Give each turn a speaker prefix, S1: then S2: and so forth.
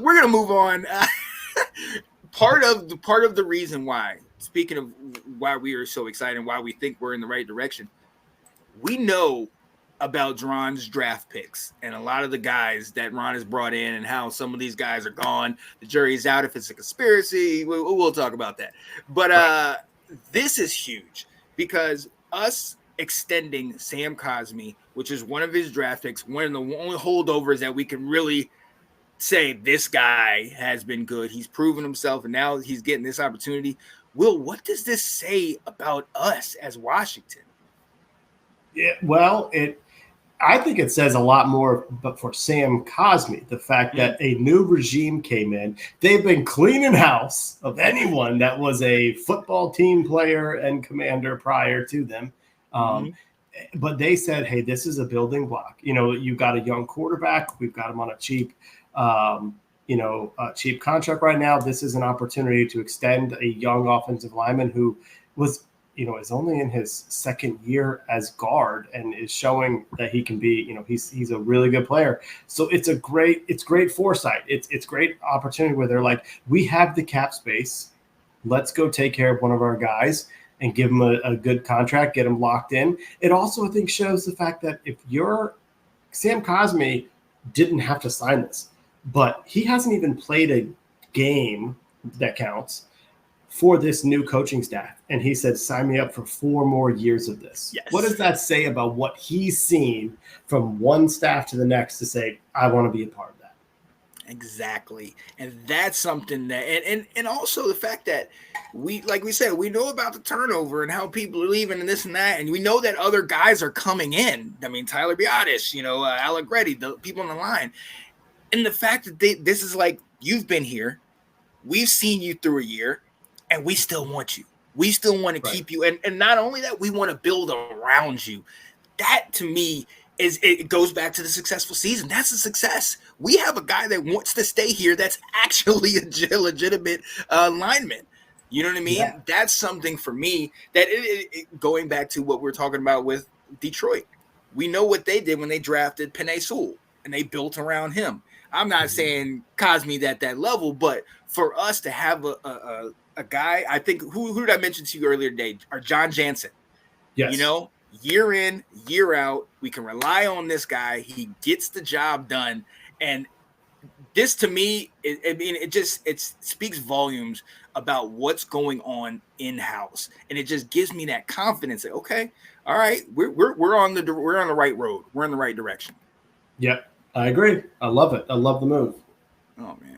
S1: we're gonna move on. Part of the reason why, speaking of why we are so excited and why we think we're in the right direction, we know about Ron's draft picks and a lot of the guys that Ron has brought in and how some of these guys are gone. The jury's out if it's a conspiracy. We'll talk about that. But this is huge because us extending Sam Cosmi, which is one of his draft picks, one of the only holdovers that we can really say this guy has been good. He's proven himself, and now he's getting this opportunity. Will, what does this say about us as Washington?
S2: Yeah, well, I think it says a lot more, but for Sam Cosmi, the fact that a new regime came in, they've been cleaning house of anyone that was a football team player and commander prior to them. But they said, hey, this is a building block. You've got a young quarterback. We've got him on a cheap contract right now. This is an opportunity to extend a young offensive lineman who was is only in his second year as guard and is showing that he can be, he's a really good player. So it's great foresight. It's great opportunity where they're like, we have the cap space. Let's go take care of one of our guys and give him a good contract, get him locked in. It also, I think, shows the fact that if you're Sam Cosmi didn't have to sign this, but he hasn't even played a game that counts for this new coaching staff. And he said, sign me up for 4 more years of this.
S1: Yes.
S2: What does that say about what he's seen from one staff to the next to say, I want to be a part of that?
S1: Exactly. And that's something that, and also the fact that like we said, we know about the turnover and how people are leaving and this and that. And we know that other guys are coming in. I mean, Tyler Biadasz, Allegretti, the people on the line. And the fact that this is like, you've been here, we've seen you through a year, and we still want you. We still want to keep you. And not only that, we want to build around you. That, to me, it goes back to the successful season. That's a success. We have a guy that wants to stay here that's actually a legitimate lineman. You know what I mean? Yeah. That's something for me that going back to what we're talking about with Detroit. We know what they did when they drafted Penei Sewell, and they built around him. I'm not saying Cosmi at that level, but for us to have a guy, I think, who did I mention to you earlier today? Or John Jansen.
S2: Yes.
S1: Year in, year out, we can rely on this guy. He gets the job done. And this, to me, it speaks volumes about what's going on in-house. And it just gives me that confidence that, okay, all right, we're on the right road. We're in the right direction.
S2: Yep. I agree. I love it. I love the move.
S1: Oh, man.